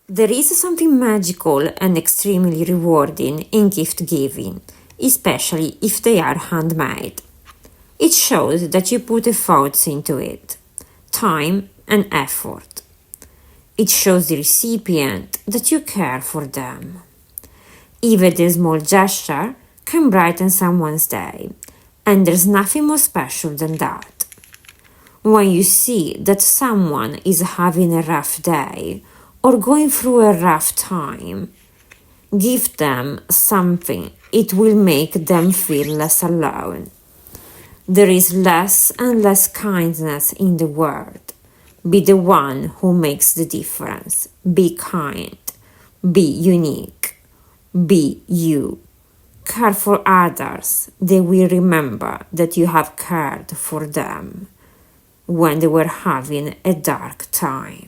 There is something magical and extremely rewarding in gift giving, especially if they are handmade. It shows that you put efforts into it, time and effort. It shows the recipient that you care for them. Even a small gesture can brighten someone's day, and there's nothing more special than that. When you see that someone is having a rough day or going through a rough time, give them something. It will make them feel less alone. There is less and less kindness in the world. Be the one who makes the difference. Be kind. Be unique. Be you. Care for others. They will remember that you have cared for them when they were having a dark time.